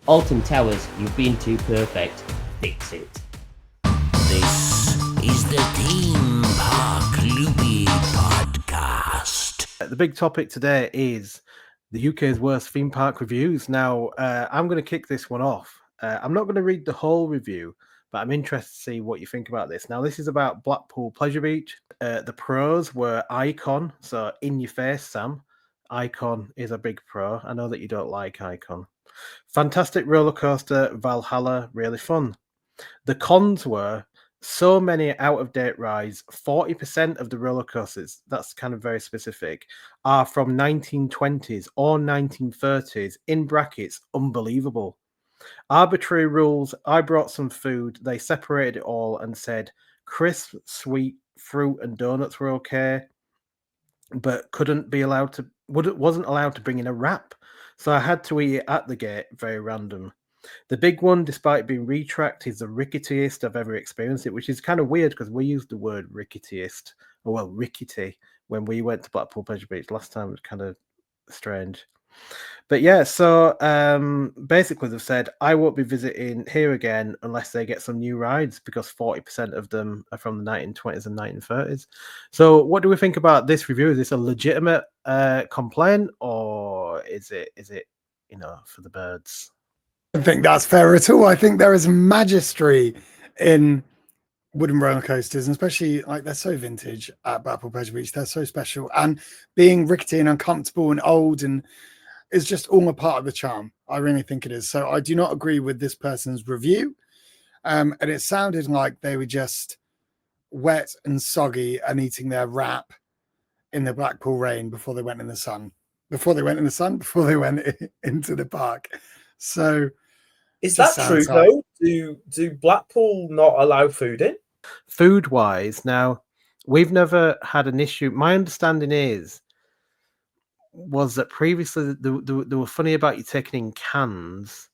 Alton Towers, you've been too perfect. Fix it. This is the Theme Park Loopy podcast. The big topic today is the UK's worst theme park reviews. Now, I'm going to kick this one off. I'm not going to read the whole review, but I'm interested to see what you think about this. Now, this is about Blackpool Pleasure Beach. The pros were Icon, so in your face, Sam. Icon is a big pro. I know that you don't like Icon. Fantastic roller coaster, Valhalla, really fun. The cons were so many out-of-date rides. 40% of the roller coasters, that's kind of very specific, are from 1920s or 1930s, in brackets, unbelievable. Arbitrary rules. I brought some food. They separated it all and said crisp, sweet, fruit and donuts were okay, but wasn't allowed to bring in a wrap. So I had to eat it at the gate. Very random. The big one, despite being retracked, is the ricketiest I've ever experienced it, which is kind of weird because we used the word ricketiest, or well, rickety, when we went to Blackpool Pleasure Beach last time. It was kind of strange. But yeah, so basically they've said, I won't be visiting here again unless they get some new rides, because 40% of them are from the 1920s and 1930s. So what do we think about this review? Is this a legitimate complaint, or is it for the birds? I don't think that's fair at all. I think there is majesty in wooden roller coasters, and especially like they're so vintage at Blackpool Pleasure Beach. They're so special, and being rickety and uncomfortable and old and is just all a part of the charm. I really think it is. So I do not agree with this person's review. And it sounded like they were just wet and soggy and eating their wrap in the Blackpool rain before they went in the sun. Before they went into the park. So is that true though? Do Blackpool not allow food in? Food wise, now we've never had an issue. My understanding was that previously they were funny about you taking in cans,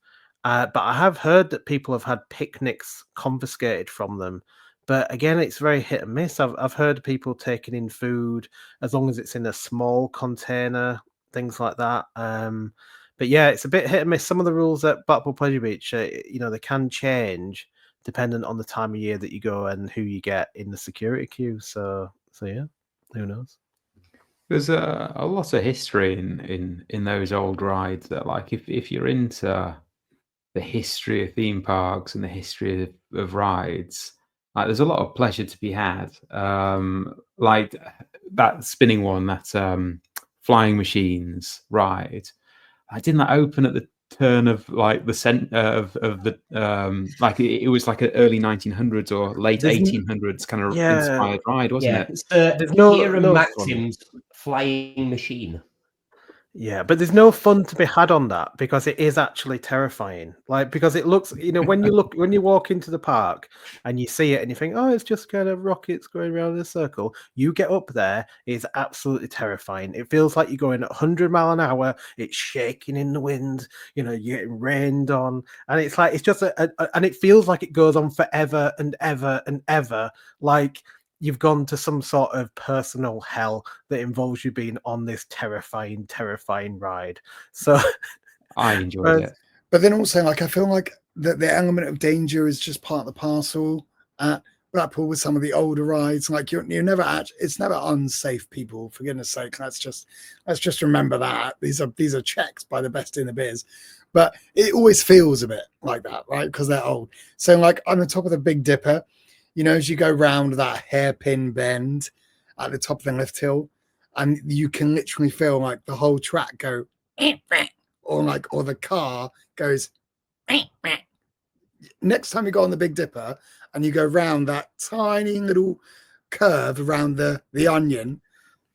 but I have heard that people have had picnics confiscated from them. But again, it's very hit and miss. I've heard people taking in food as long as it's in a small container, things like that. But yeah, it's a bit hit and miss. Some of the rules at Blackpool Pleasure Beach, they can change dependent on the time of year that you go and who you get in the security queue. So yeah, who knows? There's a lot of history in those old rides that, like, if you're into the history of theme parks and the history of rides, like, there's a lot of pleasure to be had. Like that spinning one, that flying machines ride. Didn't that open at the turn of like the center of the like it was like an early 1900s or late 1800s kind of inspired ride, wasn't it? It's the Maxim's flying machine. Yeah, but there's no fun to be had on that because it is actually terrifying. Like, because it looks, when you walk into the park and you see it and you think, oh, it's just kind of rockets going around in a circle. You get up there, it's absolutely terrifying. It feels like you're going at 100 mile an hour. It's shaking in the wind. You're getting rained on, and it's like it's just and it feels like it goes on forever and ever and ever. Like you've gone to some sort of personal hell that involves you being on this terrifying ride. So I enjoyed it. But then also, like, I feel like that the element of danger is just part of the parcel at Blackpool with some of the older rides. Like you're never it's never unsafe, people, for goodness sake. Let's just remember that. These are checks by the best in the biz. But it always feels a bit like that, right? Because they're old. So like on the top of the Big Dipper, as you go round that hairpin bend at the top of the lift hill, and you can literally feel like the whole track go, or the car goes. Next time you go on the Big Dipper and you go round that tiny little curve around the onion,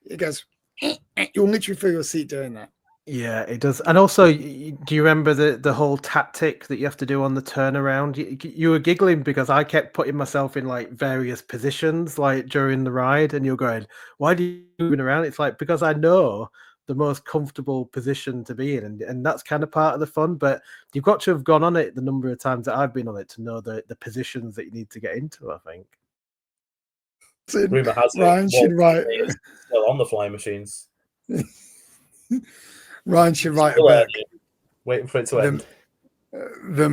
it goes. You'll literally feel your seat doing that. Yeah, it does. And also, do you remember the whole tactic that you have to do on the turnaround? You were giggling because I kept putting myself in like various positions like during the ride, and you're going, why do you moving around? It's like, because I know the most comfortable position to be in, and that's kind of part of the fun. But you've got to have gone on it the number of times that I've been on it to know the positions that you need to get into, I think. Rumor has Ryan should write still on the flying machines. Ryan should write waiting for it to end. the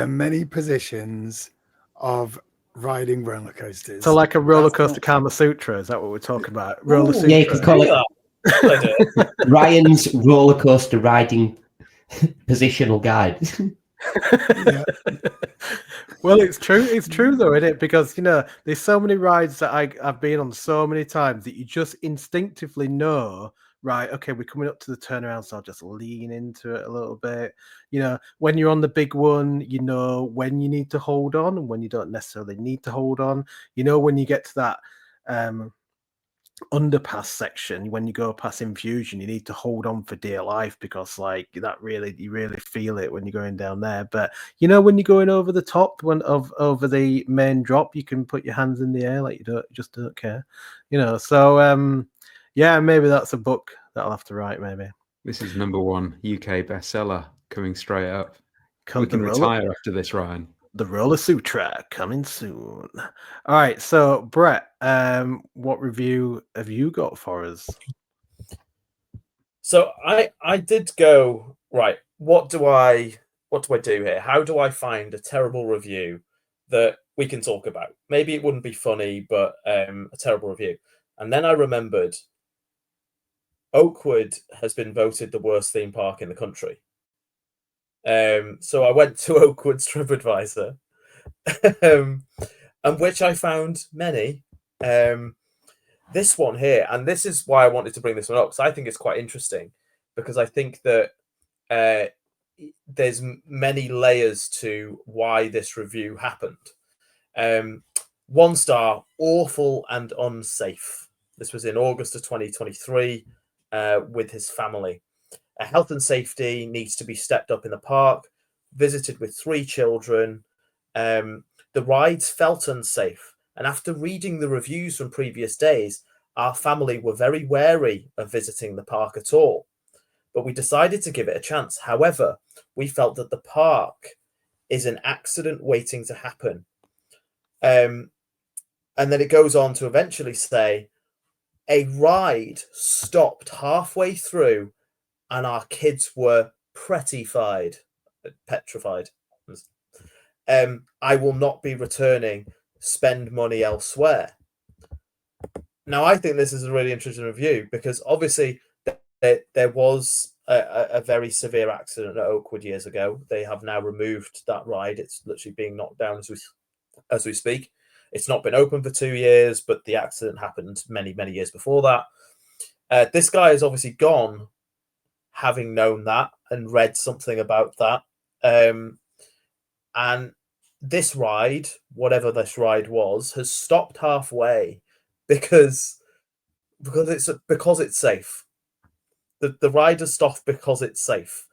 many positions of riding roller coasters. So like a roller That's coaster not- Kama Sutra, is that what we're talking about? Roller Ooh, Sutra. Yeah, you could call it Good idea. Ryan's roller coaster riding positional guide. Yeah. Well, it's true. It's true though, isn't it? Because there's so many rides that I've been on so many times that you just instinctively know, right? Okay, we're coming up to the turnaround, so I'll just lean into it a little bit. When you're on the big one, you know when you need to hold on and when you don't necessarily need to hold on. When you get to that underpass section, when you go past Infusion, you need to hold on for dear life because you really feel it when you're going down there. But when you're going over the top over the main drop, you can put your hands in the air like you don't care. So yeah, maybe that's a book that I'll have to write. Maybe This is #1 UK bestseller coming straight up. We The can retire after this, Ryan. The Roller Sutra coming soon. All right, so Brett, what review have you got for us? So I did go right. What do I do here? How do I find a terrible review that we can talk about? Maybe it wouldn't be funny, but a terrible review. And then I remembered Oakwood has been voted the worst theme park in the country. So I went to Oakwood's TripAdvisor, and which I found many. This one here, and this is why I wanted to bring this one up, because I think it's quite interesting, because I think that there's many layers to why this review happened. 1 star, awful and unsafe. This was in August of 2023 with his family. Health and safety needs to be stepped up in the park. Visited with 3 children. The rides felt unsafe. And after reading the reviews from previous days, our family were very wary of visiting the park at all. But we decided to give it a chance. However, we felt that the park is an accident waiting to happen. And then it goes on to eventually say, a ride stopped halfway through and our kids were petrified. I will not be returning. Spend money elsewhere. Now, I think this is a really interesting review because obviously there was a very severe accident at Oakwood years ago. They have now removed that ride. It's literally being knocked down as we speak. It's not been open for 2 years, but the accident happened many, many years before that. This guy has obviously gone having known that and read something about that. And this ride, whatever this ride was, has stopped halfway because it's safe. The ride has stopped because it's safe.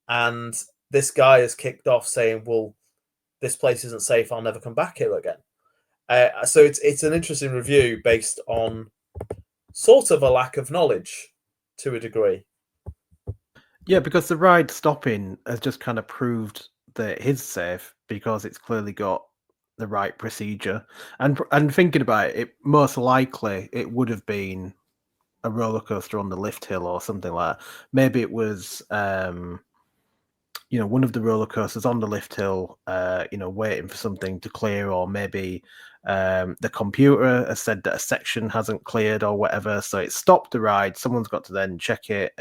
And this guy has kicked off saying, well, this place isn't safe. I'll never come back here again. So it's an interesting review based on sort of a lack of knowledge to a degree. Yeah, because the ride stopping has just kind of proved that it is safe because it's clearly got the right procedure. And thinking about it, most likely it would have been a roller coaster on the lift hill or something like that. Maybe it was one of the roller coasters on the lift hill, waiting for something to clear, or maybe the computer has said that a section hasn't cleared or whatever, so it stopped the ride. Someone's got to then check it,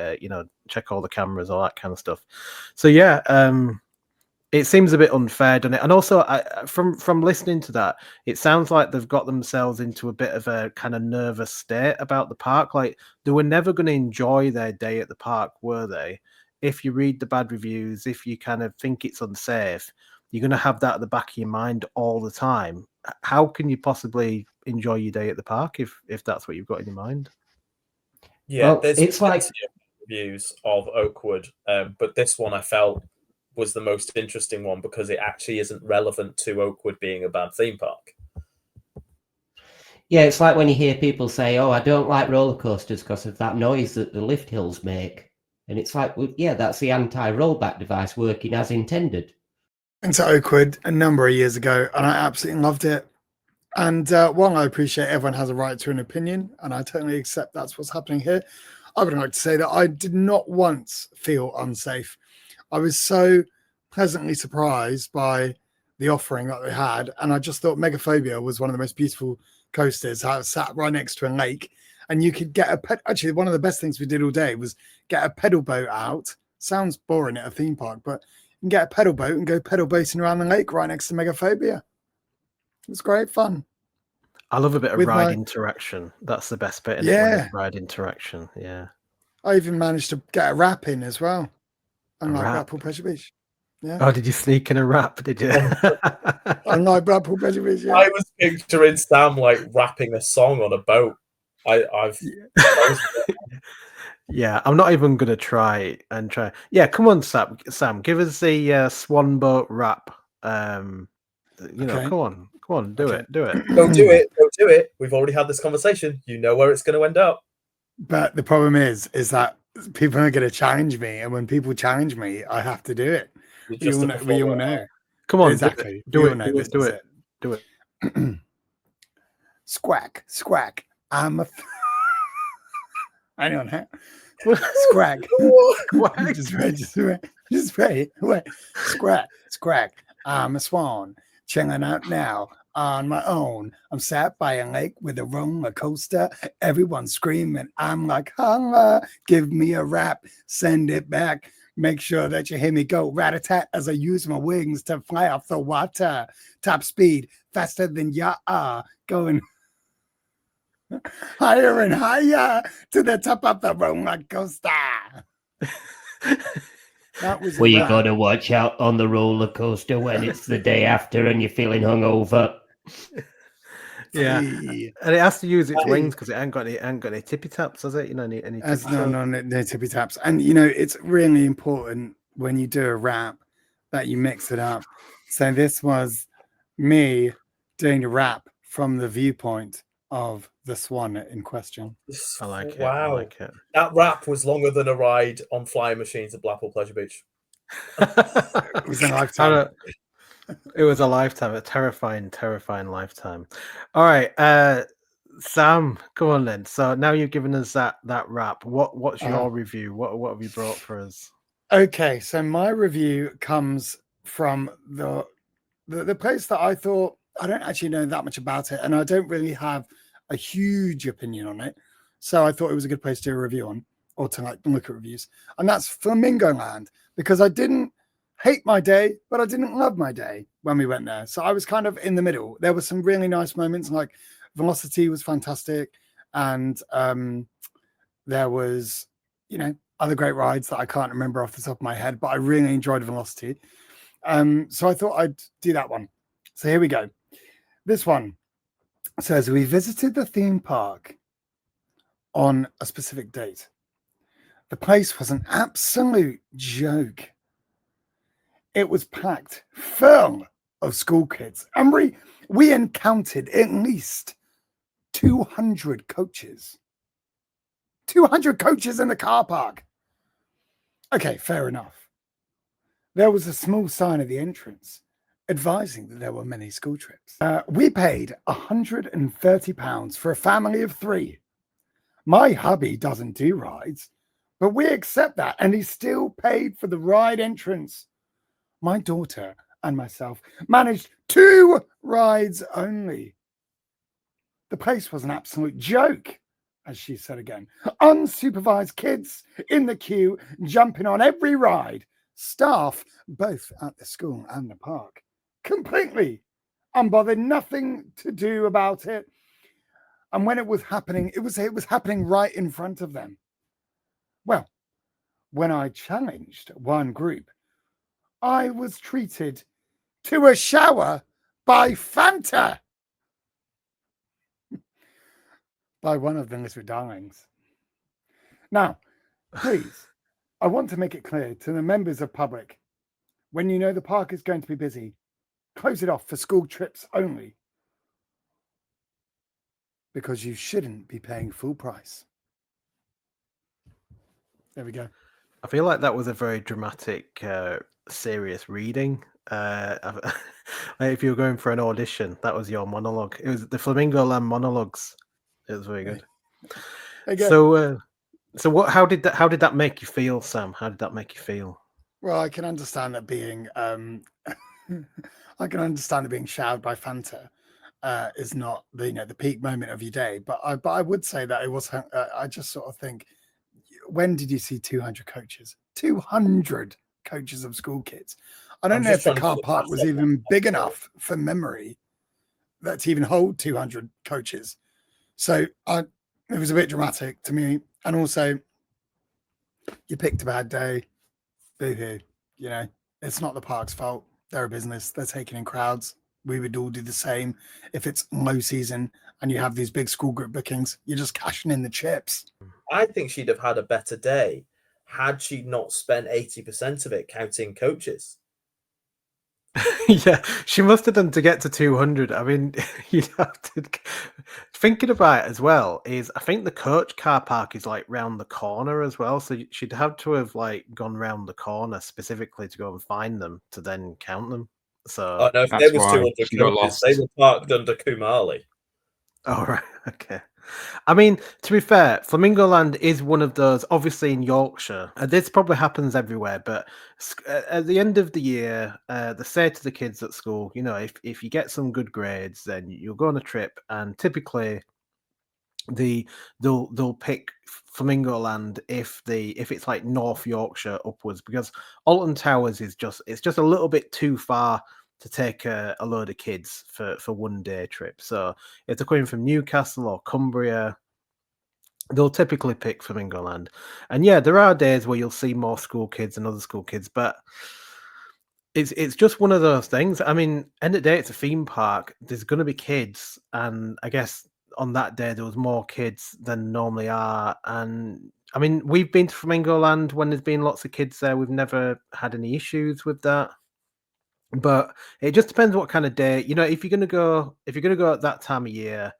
check all the cameras, all that kind of stuff. So yeah, it seems a bit unfair, doesn't it? And also, from listening to that, it sounds like they've got themselves into a bit of a kind of nervous state about the park. Like they were never going to enjoy their day at the park, were they? If you read the bad reviews, if you kind of think it's unsafe, you're going to have that at the back of your mind all the time. How can you possibly enjoy your day at the park if that's what you've got in your mind? Yeah, Well, there's it's like reviews of Oakwood, but this one I felt was the most interesting one because it actually isn't relevant to Oakwood being a bad theme park. Yeah, it's like when you hear people say, "Oh, I don't like roller coasters because of that noise that the lift hills make." And it's like, well, yeah, that's the anti-rollback device working as intended. Into Oakwood a number of years ago, and I absolutely loved it. And while I appreciate everyone has a right to an opinion, and I totally accept that's what's happening here, I would like to say that I did not once feel unsafe. I was so pleasantly surprised by the offering that they had, and I just thought Megaphobia was one of the most beautiful coasters. I sat right next to a lake, and you could get actually, one of the best things we did all day was get a pedal boat out. Sounds boring at a theme park, but you can get a pedal boat and go pedal boating around the lake right next to Megaphobia. It was great fun. I love a bit of With ride my- interaction. That's the best bit. Yeah. Ride interaction. Yeah. I even managed to get a rap in as well. Unlike rap? Blackpool Pleasure Beach. Yeah. Oh, did you sneak in a rap? Did you? Unlike Blackpool Pleasure Beach. Yeah. I was picturing Sam like rapping a song on a boat. Yeah, I'm not even gonna try. Yeah, come on, Sam, give us the swan boat rap. Okay. Come on, do it. Don't do it. Don't do it. We've already had this conversation. You know where it's going to end up. But the problem is that people are going to challenge me, and when people challenge me, I have to do it. We all know. Come on, Exactly. do We all it. know Do this it. Do is it. Do it. Squack, squack. I'm a. Hang on, huh? Squack. Quack. Just wait. Squack, squack. I'm a swan, chilling out now on my own. I'm sat by a lake with a roller coaster. Everyone's screaming. I'm like, holla, give me a rap, send it back. Make sure that you hear me go rat-a-tat as I use my wings to fly off the water. Top speed, faster than ya are, going higher and higher to the top of the roller coaster. That was Well, you got to watch out on the roller coaster when it's the day after and you're feeling hungover. Yeah, Hey. and it has to use its wings because it ain't got any tippy taps, has it? You know, any no tippy taps. And it's really important when you do a rap that you mix it up. So this was me doing a rap from the viewpoint of the swan in question. I like it. Wow. I like it. That rap was longer than a ride on flying machines at Blackpool Pleasure Beach. It was a lifetime. It was a lifetime, a terrifying lifetime. All right, Sam, come on then. So now you've given us that rap. What's your review? What have you brought for us? Okay, so my review comes from the place that I thought, I don't actually know that much about it, and I don't really have a huge opinion on it. So I thought it was a good place to do a review on, or to look at reviews. And that's Flamingo Land, because I didn't hate my day, but I didn't love my day when we went there. So I was kind of in the middle. There were some really nice moments, like Velocity was fantastic. And there was, other great rides that I can't remember off the top of my head, but I really enjoyed Velocity. So I thought I'd do that one. So here we go. This one says, we visited the theme park on a specific date. The place was an absolute joke. It was packed full of school kids, and we encountered at least 200 coaches. 200 coaches in the car park. Okay, fair enough. There was a small sign at the entrance advising that there were many school trips. We paid £130 for a family of 3. My hubby doesn't do rides, but we accept that, and he still paid for the ride entrance. My daughter and myself managed 2 rides only. The place was an absolute joke, as she said again. Unsupervised kids in the queue, jumping on every ride. Staff, both at the school and the park, completely unbothered, nothing to do about it. And when it was happening, it was happening right in front of them. Well, when I challenged one group, I was treated to a shower by Fanta by one of the little darlings. Now, please, I want to make it clear to the members of public, when you know the park is going to be busy, close it off for school trips only, because you shouldn't be paying full price. There we go. I feel like that was a very dramatic, serious reading. If you were going for an audition, that was your monologue. It was the Flamingo Land monologues. It was very good. There you go. So what? How did that make you feel, Sam? How did that make you feel? Well, I can understand that being I can understand it being showered by Fanta is not the peak moment of your day. But I would say that it was. I just sort of think, when did you see 200 coaches? 200 coaches of school kids. I don't I'm know if just the trying to car do the park maths was on even that. big enough for memory that to even hold 200 coaches. So it was a bit dramatic to me. And also, you picked a bad day. Boo-hoo. It's not the park's fault. They're a business. They're taking in crowds. We would all do the same. If it's low season and you have these big school group bookings, you're just cashing in the chips. I think she'd have had a better day had she not spent 80% of it counting coaches. Yeah, she must have done to get to 200. I mean, you'd have to. Thinking about it as well is, I think the coach car park is like round the corner as well, so she'd have to have like gone round the corner specifically to go and find them to then count them. So, Oh no, if there That's was why 200 she got coaches, they lost. were parked under Kumali. all right, okay. I mean, to be fair, Flamingo Land is one of those, obviously in Yorkshire. This probably happens everywhere, but at the end of the year, they say to the kids at school, if you get some good grades, then you'll go on a trip, and typically they'll pick Flamingo Land if it's like North Yorkshire upwards, because Alton Towers is just a little bit too far to take a load of kids for one day trip. So if they're coming from Newcastle or Cumbria, they'll typically pick Flamingo Land. And yeah, there are days where you'll see more school kids than other school kids, but it's just one of those things. I mean, end of the day, it's a theme park. There's going to be kids, and I guess on that day there was more kids than normally are. And I mean, we've been to Flamingo Land when there's been lots of kids there. We've never had any issues with that. But it just depends what kind of day. If you're gonna go at that time of year,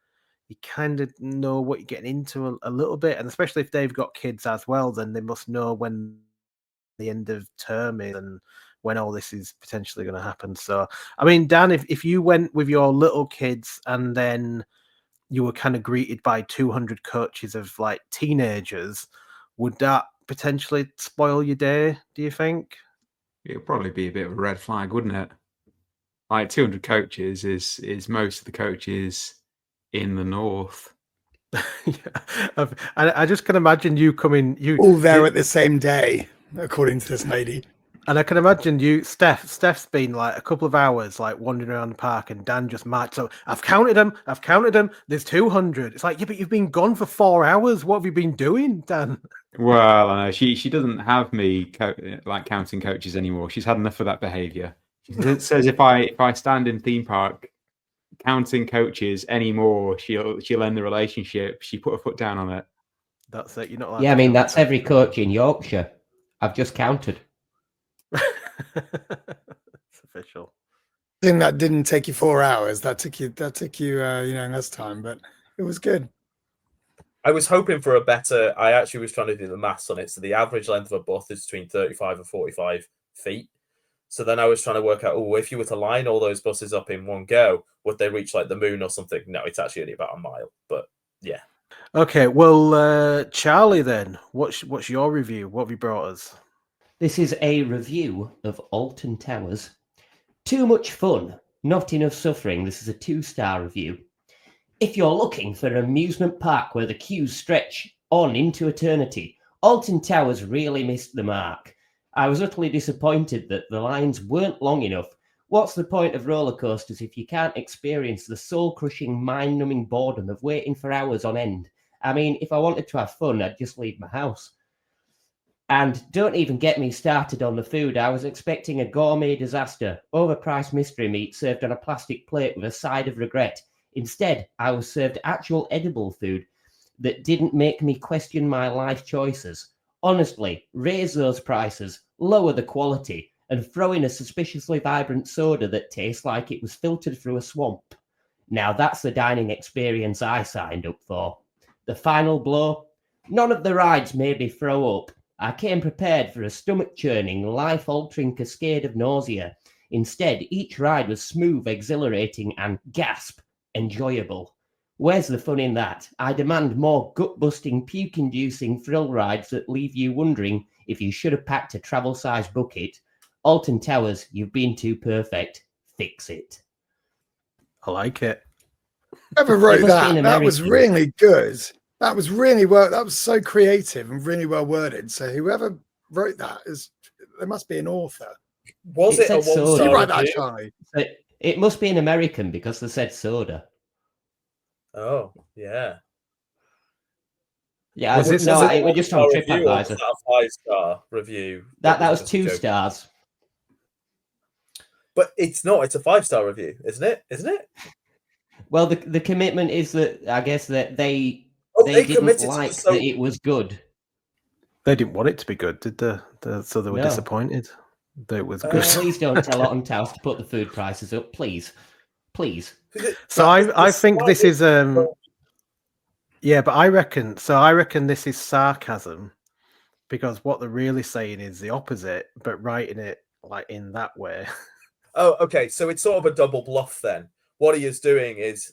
you kind of know what you're getting into a little bit, and especially if they've got kids as well, then they must know when the end of term is and when all this is potentially going to happen. So, I mean, Dan, if you went with your little kids and then you were kind of greeted by 200 coaches of like teenagers, would that potentially spoil your day, do you think? It'll probably be a bit of a red flag, wouldn't it? Like 200 coaches is most of the coaches in the north. Yeah. I just can imagine you coming, All there at the same day, according to this lady. and I can imagine you, Steph's been like a couple of hours like wandering around the park, and Dan just marched. So I've counted them. There's 200. It's like, yeah, but you've been gone for 4 hours. What have you been doing, Dan? Well, I know she doesn't have me counting coaches anymore. She's had enough of that behaviour. She says if I stand in theme park counting coaches anymore, she'll end the relationship. She put her foot down on it. That's it. You're not allowed. Yeah, I to mean, count that's them. every coach in Yorkshire. I've just counted. It's official. I think that didn't take you 4 hours. That took you less time, but it was good. I was hoping for a better. I actually was trying to do the maths on it. So the average length of a bus is between 35 and 45 feet. So then I was trying to work out, if you were to line all those buses up in one go, would they reach like the moon or something? No, it's actually only about a mile. But yeah. Okay, well, Charlie, then, what's your review? What have you brought us? This is a review of Alton Towers. Too much fun, not enough suffering. This is a 2-star review. If you're looking for an amusement park where the queues stretch on into eternity, Alton Towers really missed the mark. I was utterly disappointed that the lines weren't long enough. What's the point of roller coasters if you can't experience the soul-crushing, mind-numbing boredom of waiting for hours on end? I mean, if I wanted to have fun, I'd just leave my house. And don't even get me started on the food. I was expecting a gourmet disaster, overpriced mystery meat served on a plastic plate with a side of regret. Instead, I was served actual edible food that didn't make me question my life choices. Honestly, raise those prices, lower the quality, and throw in a suspiciously vibrant soda that tastes like it was filtered through a swamp. Now that's the dining experience I signed up for. The final blow? None of the rides made me throw up. I came prepared for a stomach-churning, life-altering cascade of nausea. Instead, each ride was smooth, exhilarating, and, gasp, enjoyable. Where's the fun in that? I demand more gut-busting, puke-inducing thrill rides that leave you wondering If you should have packed a travel-sized bucket, Alton Towers, you've been too perfect. Fix it. I like it. Whoever wrote must be that, an that was American. really good. That was really well. That was so creative and really well worded. So whoever wrote that there must be an author. Was It it a said Did you soda. write one-star that, review? Charlie? It must be an American because they said soda. Oh, yeah. Yeah, Was this- no, Was it we're just on one-star review or was TripAdvisor. that a 5-star review? That was just a 2 joke? stars. But it's not. It's a 5-star review, isn't it? Isn't it? Well, the commitment is that I guess that they They didn't committed to the like so- that it was good. They didn't want it to be good, did they? So they were No. disappointed that it was good. Please don't tell Alton Towers to put the food prices up, please. Please. So I think this is yeah, but I reckon this is sarcasm, because what they're really saying is the opposite, but writing it like in that way. Oh, okay. So it's sort of a double bluff then. What he is doing is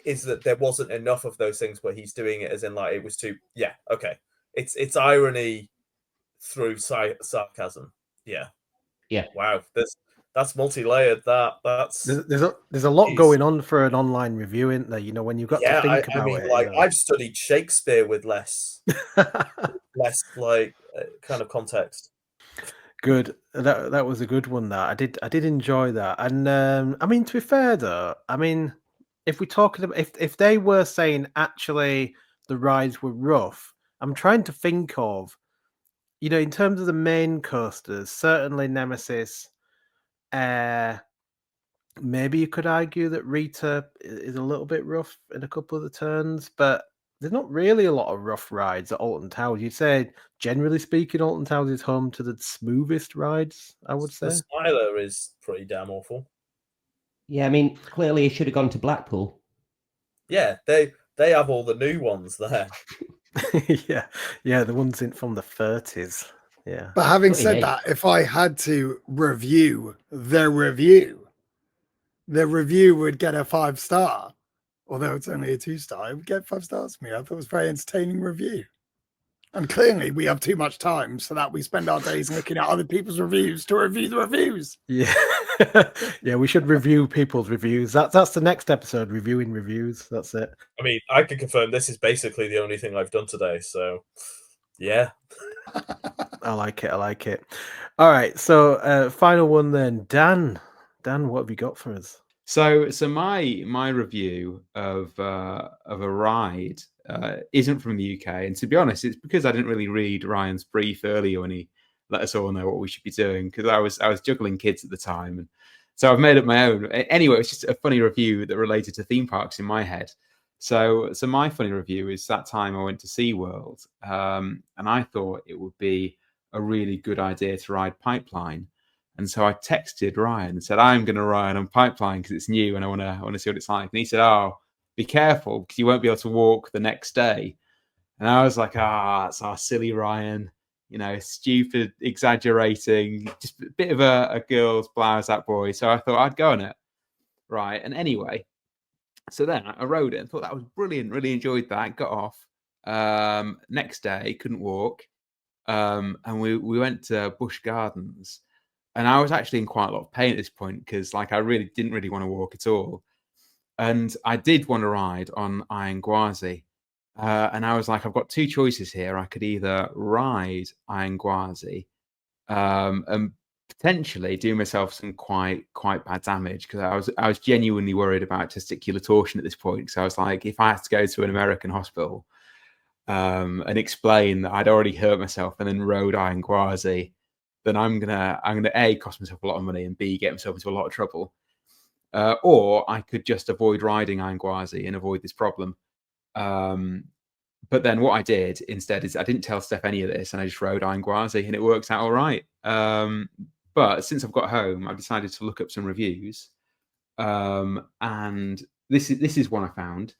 that there wasn't enough of those things, but he's doing it as in like it was too. Yeah, okay. It's irony through sarcasm. Yeah. Yeah. Wow. That's multi-layered. That's There's a lot Jeez. going on for an online review, isn't there? You know, when you've got to think about it. like you know. I've studied Shakespeare with less like kind of context. Good. That was a good one. That I did enjoy that. And I mean, to be fair though, I mean, if we're talking about if they were saying actually the rides were rough, I'm trying to think of, you know, in terms of the main coasters, certainly Nemesis. Maybe you could argue that Rita is a little bit rough in a couple of the turns, but there's not really a lot of rough rides at Alton Towers. You'd say, generally speaking, Alton Towers is home to the smoothest rides, I would say. The Smiler is pretty damn awful. Yeah, I mean, clearly he should have gone to Blackpool. Yeah, they have all the new ones there. yeah, the ones from the 30s. Yeah. But having Bloody said hell. that, if I had to review the review would get a 5-star. Although it's only a 2-star, it would get 5 stars for me. I thought it was a very entertaining review. And clearly we have too much time so that we spend our days looking at other people's reviews to review the reviews. Yeah. Yeah, we should review people's reviews. That's the next episode, reviewing reviews. That's it. I mean, I can confirm this is basically the only thing I've done today. So, yeah. I like it. All right, so final one then. Dan, what have you got for us? So my review of a ride isn't from the UK, and to be honest, it's because I didn't really read Ryan's brief earlier when he let us all know what we should be doing, because I was juggling kids at the time, and so I've made up my own. Anyway, it's just a funny review that related to theme parks in my head. So my funny review is that time I went to SeaWorld, and I thought it would be a really good idea to ride Pipeline. And so I texted Ryan and said, I'm going to ride on Pipeline because it's new and I want to see what it's like. And he said, oh, be careful because you won't be able to walk the next day. And I was like, that's our silly Ryan, you know, stupid, exaggerating, just a bit of a girl's blouse, that boy. So I thought I'd go on it. Right. And anyway, so then I rode it and thought that was brilliant. Really enjoyed that. Got off. Next day, couldn't walk. And we went to Busch Gardens. And I was actually in quite a lot of pain at this point because, like, I really didn't want to walk at all. And I did want to ride on Iron Gwazi. And I was like, I've got 2 choices here. I could either ride Iron Gwazi and potentially do myself some quite bad damage, because I was genuinely worried about testicular torsion at this point. So I was like, if I had to go to an American hospital and explain that I'd already hurt myself and then rode Iron Gwazi, then I'm gonna A, cost myself a lot of money, and B, get myself into a lot of trouble. Or I could just avoid riding Iron Gwazi and avoid this problem. But then what I did instead is I didn't tell Steph any of this, and I just rode Iron Gwazi, and it works out all right. But since I've got home, I've decided to look up some reviews, and this is one I found.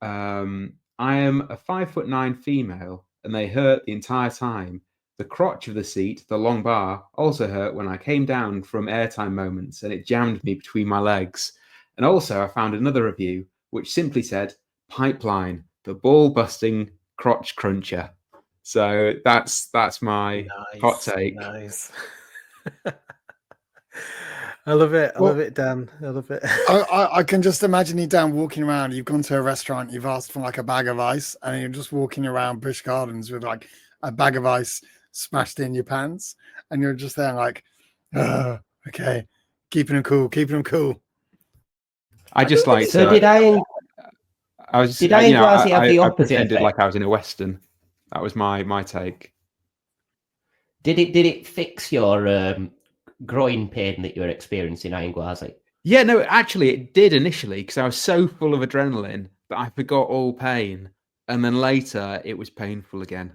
I am a 5'9" female, and they hurt the entire time. The crotch of the seat, the long bar, also hurt when I came down from airtime moments, and it jammed me between my legs. And also I found another review which simply said, Pipeline, the ball-busting crotch cruncher. So that's my hot take. Nice. I love it. I Well- love it, Dan. I love it. I can just imagine you down walking around. You've gone to a restaurant, you've asked for like a bag of ice, and you're just walking around Busch Gardens with like a bag of ice smashed in your pants, and you're just there like, okay, keeping them cool, keeping them cool. I just like So to. did I? I was. Did I you know, have the I opposite pretended effect? like I was in a western. That was my take. Did it fix your groin pain that you were experiencing, Iron? Yeah, no, actually, it did initially because I was so full of adrenaline that I forgot all pain, and then later it was painful again.